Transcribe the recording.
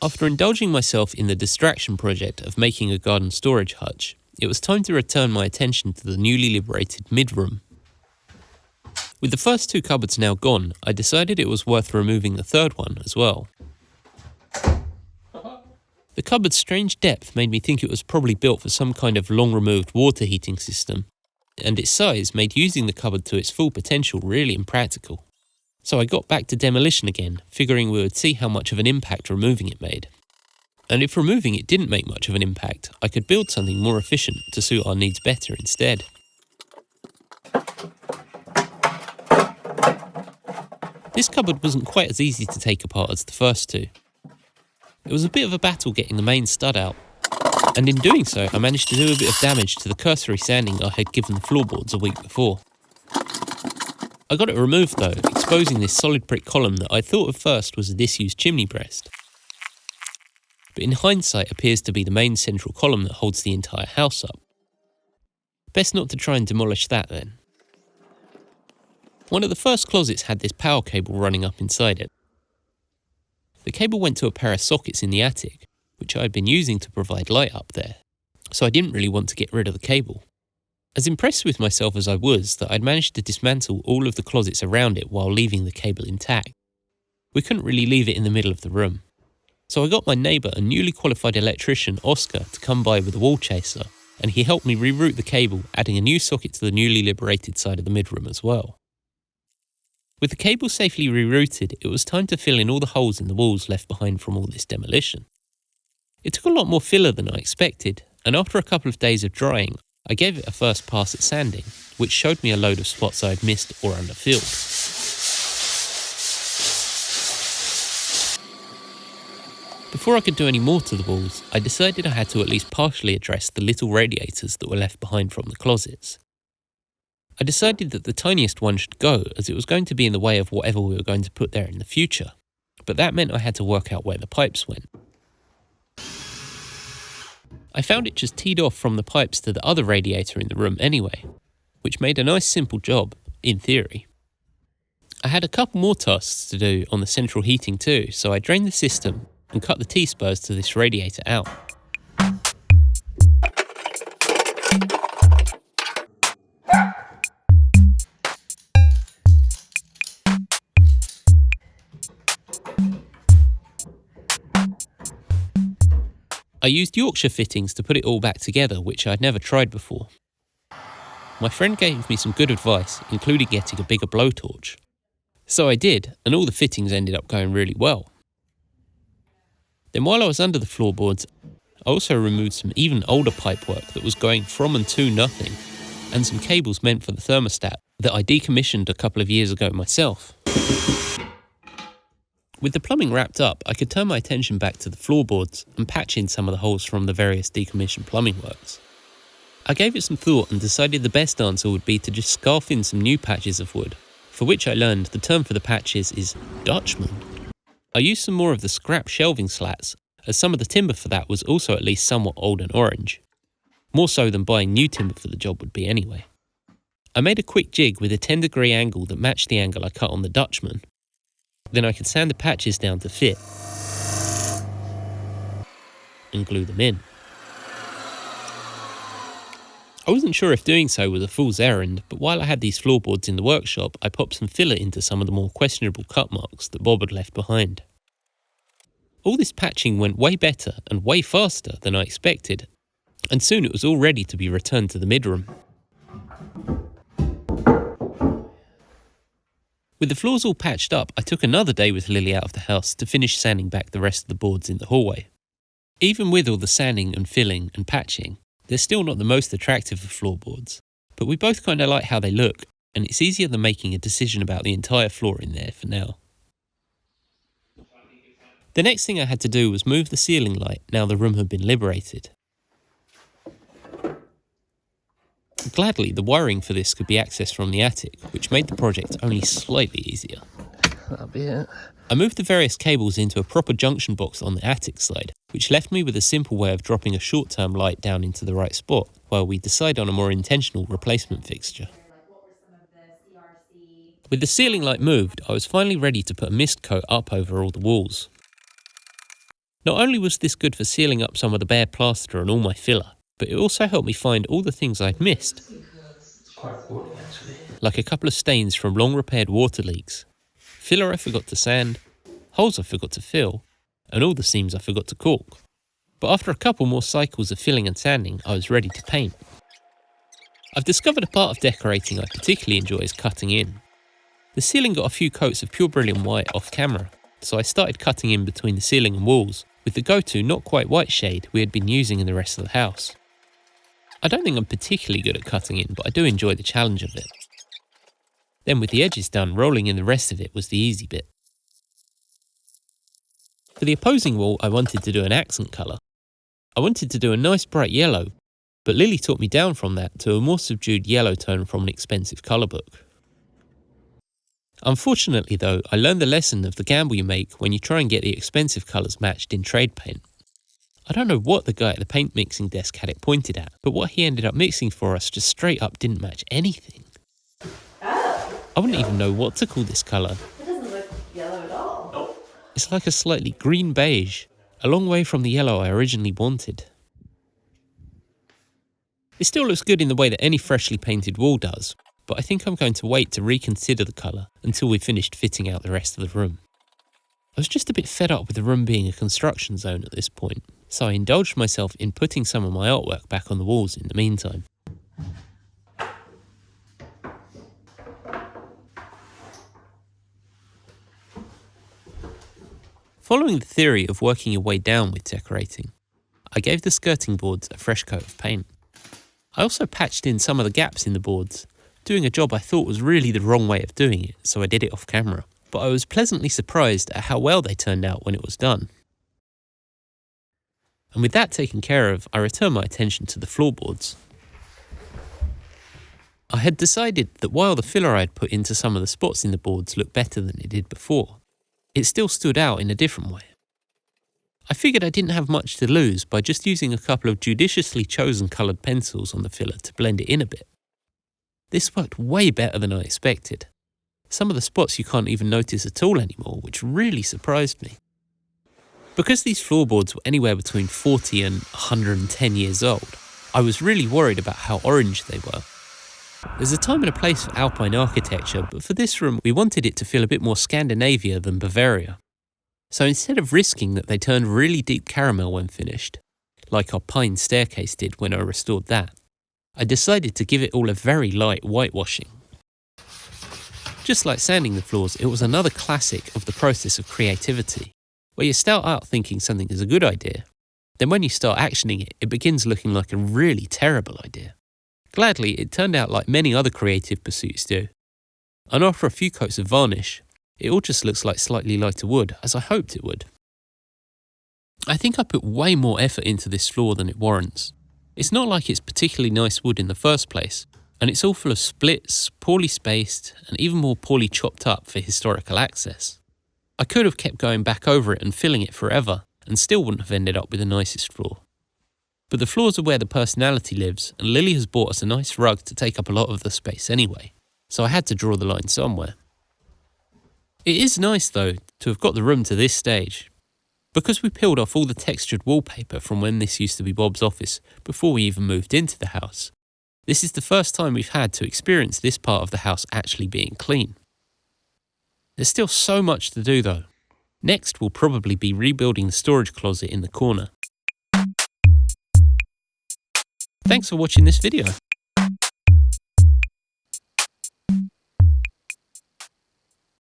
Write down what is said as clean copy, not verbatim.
After indulging myself in the distraction project of making a garden storage hutch, it was time to return my attention to the newly liberated midroom. With the first two cupboards now gone, I decided it was worth removing the third one as well. The cupboard's strange depth made me think it was probably built for some kind of long-removed water heating system, and its size made using the cupboard to its full potential really impractical. So I got back to demolition again, figuring we would see how much of an impact removing it made. And if removing it didn't make much of an impact, I could build something more efficient to suit our needs better instead. This cupboard wasn't quite as easy to take apart as the first two. It was a bit of a battle getting the main stud out, and in doing so I managed to do a bit of damage to the cursory sanding I had given the floorboards a week before. I got it removed though, exposing this solid brick column that I thought at first was a disused chimney breast, but in hindsight appears to be the main central column that holds the entire house up. Best not to try and demolish that then. One of the first closets had this power cable running up inside it. The cable went to a pair of sockets in the attic, which I had been using to provide light up there, so I didn't really want to get rid of the cable. As impressed with myself as I was that I'd managed to dismantle all of the closets around it while leaving the cable intact, we couldn't really leave it in the middle of the room. So I got my neighbour, a newly qualified electrician, Oscar, to come by with a wall chaser, and he helped me reroute the cable, adding a new socket to the newly liberated side of the midroom as well. With the cable safely rerouted, it was time to fill in all the holes in the walls left behind from all this demolition. It took a lot more filler than I expected, and after a couple of days of drying, I gave it a first pass at sanding, which showed me a load of spots I had missed or underfilled. Before I could do any more to the walls, I decided I had to at least partially address the little radiators that were left behind from the closets. I decided that the tiniest one should go, as it was going to be in the way of whatever we were going to put there in the future, but that meant I had to work out where the pipes went. I found it just teed off from the pipes to the other radiator in the room anyway, which made a nice simple job, in theory. I had a couple more tasks to do on the central heating too, so I drained the system and cut the T-spurs to this radiator out. I used Yorkshire fittings to put it all back together, which I'd never tried before. My friend gave me some good advice, including getting a bigger blowtorch. So I did, and all the fittings ended up going really well. Then while I was under the floorboards, I also removed some even older pipework that was going from and to nothing, and some cables meant for the thermostat that I decommissioned a couple of years ago myself. With the plumbing wrapped up, I could turn my attention back to the floorboards and patch in some of the holes from the various decommissioned plumbing works. I gave it some thought and decided the best answer would be to just scarf in some new patches of wood, for which I learned the term for the patches is Dutchmen. I used some more of the scrap shelving slats, as some of the timber for that was also at least somewhat old and orange. More so than buying new timber for the job would be anyway. I made a quick jig with a 10-degree angle that matched the angle I cut on the Dutchman. Then I could sand the patches down to fit and glue them in. I wasn't sure if doing so was a fool's errand, but while I had these floorboards in the workshop, I popped some filler into some of the more questionable cut marks that Bob had left behind. All this patching went way better and way faster than I expected, and soon it was all ready to be returned to the midroom. With the floors all patched up, I took another day with Lily out of the house to finish sanding back the rest of the boards in the hallway. Even with all the sanding and filling and patching, they're still not the most attractive of floorboards, but we both kind of like how they look, and it's easier than making a decision about the entire floor in there for now. The next thing I had to do was move the ceiling light now the room had been liberated. Gladly, the wiring for this could be accessed from the attic, which made the project only slightly easier. That'll be it. I moved the various cables into a proper junction box on the attic side, which left me with a simple way of dropping a short-term light down into the right spot, while we decide on a more intentional replacement fixture. With the ceiling light moved, I was finally ready to put a mist coat up over all the walls. Not only was this good for sealing up some of the bare plaster and all my filler, but it also helped me find all the things I'd missed. It's quite rewarding actually. Like a couple of stains from long repaired water leaks, filler I forgot to sand, holes I forgot to fill, and all the seams I forgot to caulk. But after a couple more cycles of filling and sanding, I was ready to paint. I've discovered a part of decorating I particularly enjoy is cutting in. The ceiling got a few coats of pure brilliant white off camera, so I started cutting in between the ceiling and walls with the go-to not quite white shade we had been using in the rest of the house. I don't think I'm particularly good at cutting in, but I do enjoy the challenge of it. Then with the edges done, rolling in the rest of it was the easy bit. For the opposing wall, I wanted to do an accent colour. I wanted to do a nice bright yellow, but Lily talked me down from that to a more subdued yellow tone from an expensive colour book. Unfortunately though, I learned the lesson of the gamble you make when you try and get the expensive colours matched in trade paint. I don't know what the guy at the paint mixing desk had it pointed at, but what he ended up mixing for us just straight up didn't match anything. Oh. I wouldn't even know what to call this colour. It doesn't look yellow at all. Nope. It's like a slightly green beige, a long way from the yellow I originally wanted. It still looks good in the way that any freshly painted wall does, but I think I'm going to wait to reconsider the colour until we've finished fitting out the rest of the room. I was just a bit fed up with the room being a construction zone at this point, so I indulged myself in putting some of my artwork back on the walls in the meantime. Following the theory of working your way down with decorating, I gave the skirting boards a fresh coat of paint. I also patched in some of the gaps in the boards, doing a job I thought was really the wrong way of doing it, so I did it off camera. But I was pleasantly surprised at how well they turned out when it was done. And with that taken care of, I returned my attention to the floorboards. I had decided that while the filler I had put into some of the spots in the boards looked better than it did before, it still stood out in a different way. I figured I didn't have much to lose by just using a couple of judiciously chosen coloured pencils on the filler to blend it in a bit. This worked way better than I expected. Some of the spots you can't even notice at all anymore, which really surprised me. Because these floorboards were anywhere between 40 and 110 years old, I was really worried about how orange they were. There's a time and a place for Alpine architecture, but for this room we wanted it to feel a bit more Scandinavia than Bavaria. So instead of risking that they turned really deep caramel when finished, like our pine staircase did when I restored that, I decided to give it all a very light whitewashing. Just like sanding the floors, it was another classic of the process of creativity, where you start out thinking something is a good idea, then when you start actioning it, it begins looking like a really terrible idea. Gladly, it turned out like many other creative pursuits do, and after a few coats of varnish, it all just looks like slightly lighter wood, as I hoped it would. I think I put way more effort into this floor than it warrants. It's not like it's particularly nice wood in the first place, and it's all full of splits, poorly spaced, and even more poorly chopped up for historical access. I could have kept going back over it and filling it forever, and still wouldn't have ended up with the nicest floor. But the floors are where the personality lives, and Lily has bought us a nice rug to take up a lot of the space anyway, so I had to draw the line somewhere. It is nice, though, to have got the room to this stage. Because we peeled off all the textured wallpaper from when this used to be Bob's office before we even moved into the house, this is the first time we've had to experience this part of the house actually being clean. There's still so much to do though. Next will probably be rebuilding the storage closet in the corner. Thanks for watching this video.